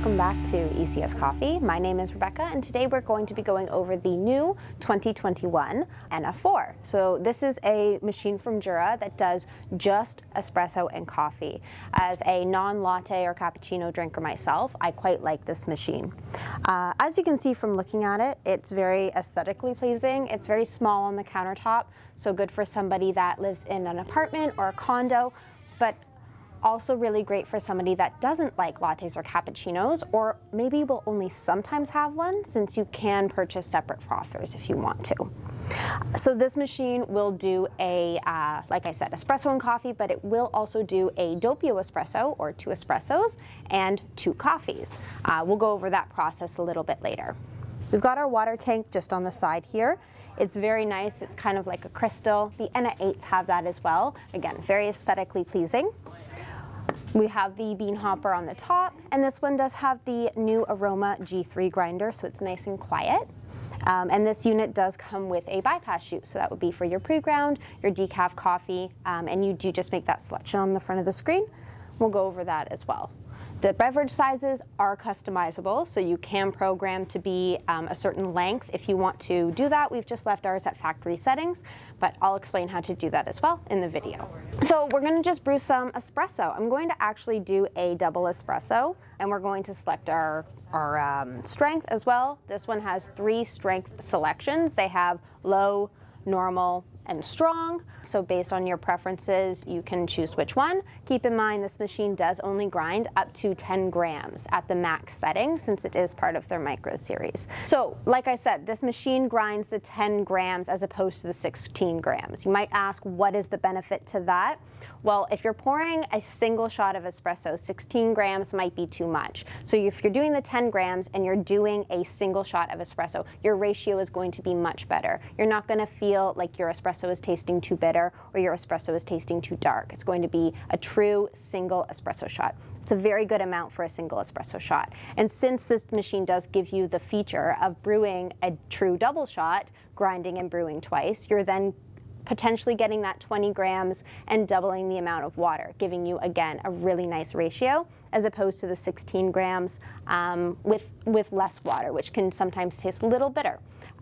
Welcome back to ECS Coffee. My name is Rebecca, and today we're going to be going over the new 2021 ENA 4. So this is a machine from Jura that does just espresso and coffee. As a non-latte or cappuccino drinker myself, I quite like this machine. As you can see from looking at it, it's very aesthetically pleasing. It's very small on the countertop, so good for somebody that lives in an apartment or a condo, but also really great for somebody that doesn't like lattes or cappuccinos, or maybe will only sometimes have one, since you can purchase separate frothers if you want to. So this machine will do a, like I said, espresso and coffee, but it will also do a doppio espresso, or 2 espressos, and 2 coffees. We'll go over that process a little bit later. We've got our water tank just on the side here. It's very nice. It's kind of like a crystal. The ENA 8s have that as well. Again, very aesthetically pleasing. We have the bean hopper on the top, and this one does have the new Aroma G3 grinder, so it's nice and quiet. And this unit does come with a bypass chute, so that would be for your pre-ground, your decaf coffee, and you do just make that selection on the front of the screen. We'll go over that as well. The beverage sizes are customizable, so you can program to be a certain length if you want to do that. We've just left ours at factory settings, but I'll explain how to do that as well in the video. So we're going to just brew some espresso. I'm going to actually do a double espresso, and we're going to select our strength as well. This one has 3 strength selections. They have low, normal, and strong. So based on your preferences, you can choose which one. Keep in mind this machine does only grind up to 10 grams at the max setting, since it is part of their micro series. So like I said, this machine grinds the 10 grams as opposed to the 16 grams. You might ask, what is the benefit to that? Well, if you're pouring a single shot of espresso, 16 grams might be too much. So if you're doing the 10 grams and you're doing a single shot of espresso, your ratio is going to be much better. You're not going to feel like your espresso is tasting too bitter or your espresso is tasting too dark. It's going to be a true single espresso shot. It's a very good amount for a single espresso shot. And since this machine does give you the feature of brewing a true double shot, grinding and brewing twice, you're then potentially getting that 20 grams and doubling the amount of water, giving you, again, a really nice ratio, as opposed to the 16 grams with less water, which can sometimes taste a little bitter.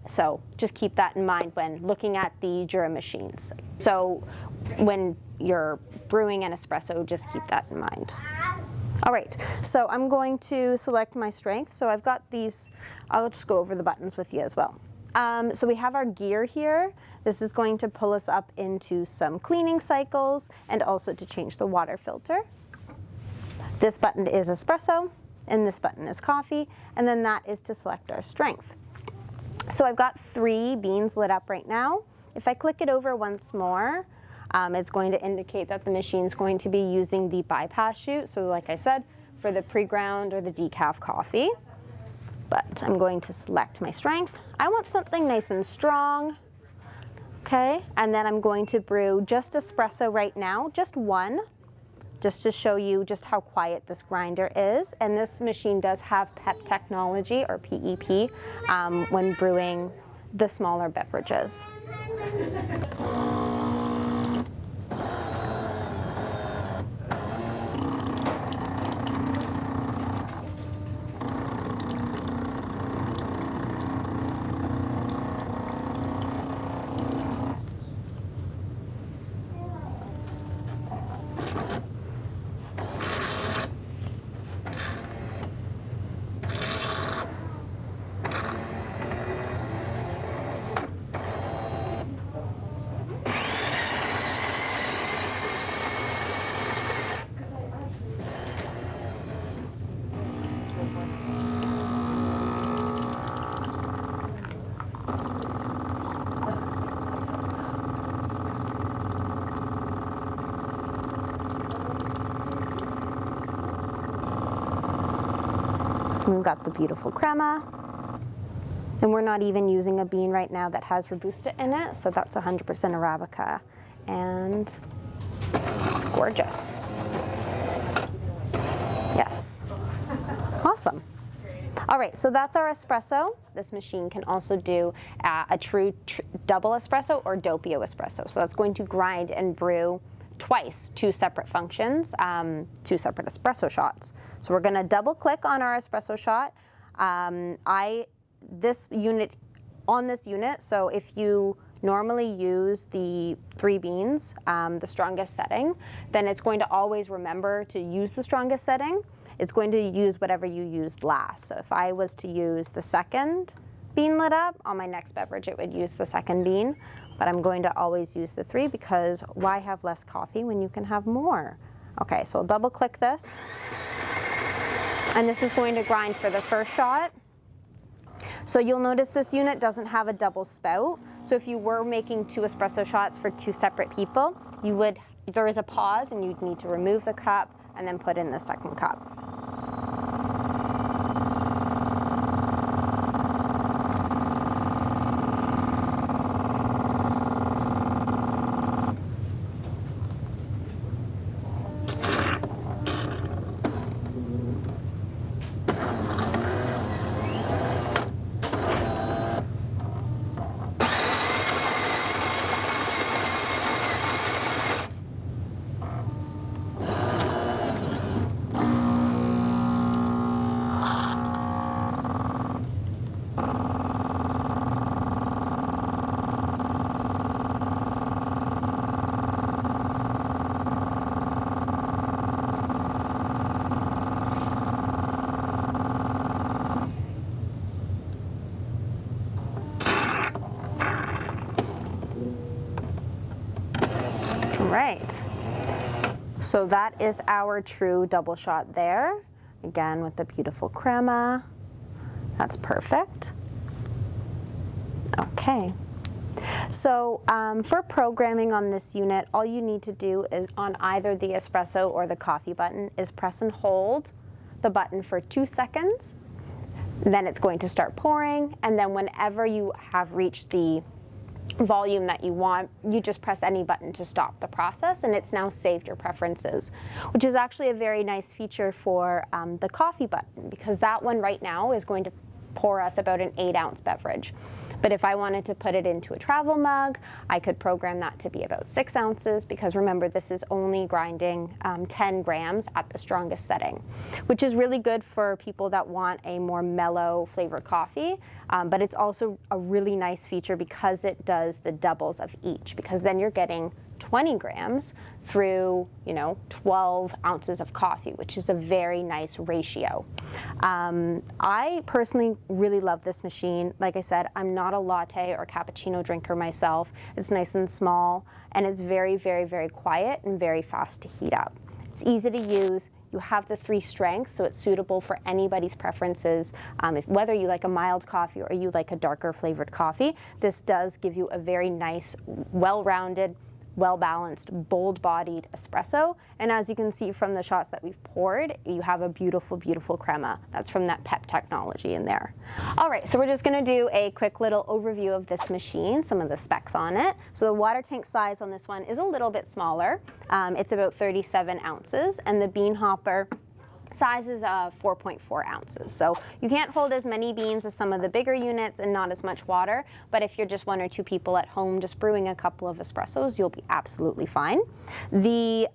So just keep that in mind when looking at the Jura machines. So when you're brewing an espresso, just keep that in mind. All right, so I'm going to select my strength. So I've got these, I'll just go over the buttons with you as well. So we have our gear here. This is going to pull us up into some cleaning cycles and also to change the water filter. This button is espresso, and this button is coffee, and then that is to select our strength. So I've got 3 beans lit up right now. If I click it over once more, it's going to indicate that the machine's going to be using the bypass chute. So like I said, for the pre-ground or the decaf coffee. But I'm going to select my strength. I want something nice and strong. Okay, and then I'm going to brew just espresso right now, just 1, just to show you just how quiet this grinder is. And this machine does have PEP technology, or PEP, when brewing the smaller beverages. We've got the beautiful crema, and we're not even using a bean right now that has Robusta in it, so that's 100% Arabica, and it's gorgeous. Yes, awesome. All right, so that's our espresso. This machine can also do a true double espresso or doppio espresso, so that's going to grind and brew twice, two separate functions, two separate espresso shots. So we're gonna double click on our espresso shot. This unit, so if you normally use the 3 beans, the strongest setting, then it's going to always remember to use the strongest setting. It's going to use whatever you used last. So if I was to use the second bean lit up, on my next beverage it would use the second bean, but I'm going to always use the 3 because why have less coffee when you can have more? Okay, so I'll double click this. And this is going to grind for the first shot. So you'll notice this unit doesn't have a double spout. So if you were making 2 espresso shots for 2 separate people, there is a pause and you'd need to remove the cup and then put in the second cup. Right, so that is our true double shot there. Again, with the beautiful crema. That's perfect. Okay, so for programming on this unit, all you need to do is on either the espresso or the coffee button is press and hold the button for 2 seconds. Then it's going to start pouring, and then whenever you have reached the volume that you want, you just press any button to stop the process, and it's now saved your preferences, which is actually a very nice feature for the coffee button, because that one right now is going to pour us about an 8-ounce beverage. But if I wanted to put it into a travel mug, I could program that to be about 6 ounces, because remember, this is only grinding 10 grams at the strongest setting, which is really good for people that want a more mellow flavored coffee. But it's also a really nice feature because it does the doubles of each, because then you're getting 20 grams through, 12 ounces of coffee, which is a very nice ratio. I personally really love this machine. Like I said, I'm not a latte or cappuccino drinker myself. It's nice and small, and it's very, very, very quiet and very fast to heat up. It's easy to use. You have the 3 strengths, so it's suitable for anybody's preferences. Whether you like a mild coffee or you like a darker flavored coffee, this does give you a very nice, well-rounded, well-balanced, bold-bodied espresso. And as you can see from the shots that we've poured, you have a beautiful, beautiful crema. That's from that PEP technology in there. All right, so we're just gonna do a quick little overview of this machine, some of the specs on it. So the water tank size on this one is a little bit smaller. It's about 37 ounces, and the bean hopper size is 4.4 ounces. So you can't hold as many beans as some of the bigger units and not as much water, but if you're just 1 or 2 people at home just brewing a couple of espressos, you'll be absolutely fine. The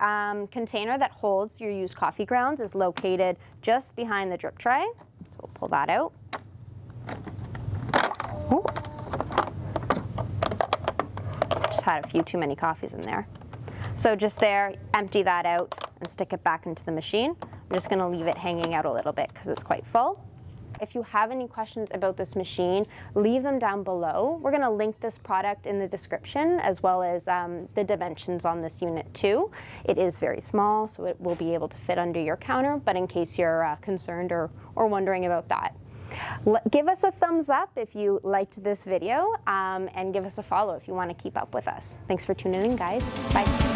container that holds your used coffee grounds is located just behind the drip tray. So we'll pull that out. Ooh. Just had a few too many coffees in there. So just there, empty that out and stick it back into the machine. I'm just gonna leave it hanging out a little bit because it's quite full. If you have any questions about this machine, leave them down below. We're gonna link this product in the description, as well as the dimensions on this unit too. It is very small, so it will be able to fit under your counter, but in case you're concerned or wondering about that. Give us a thumbs up if you liked this video, and give us a follow if you want to keep up with us. Thanks for tuning in, guys. Bye.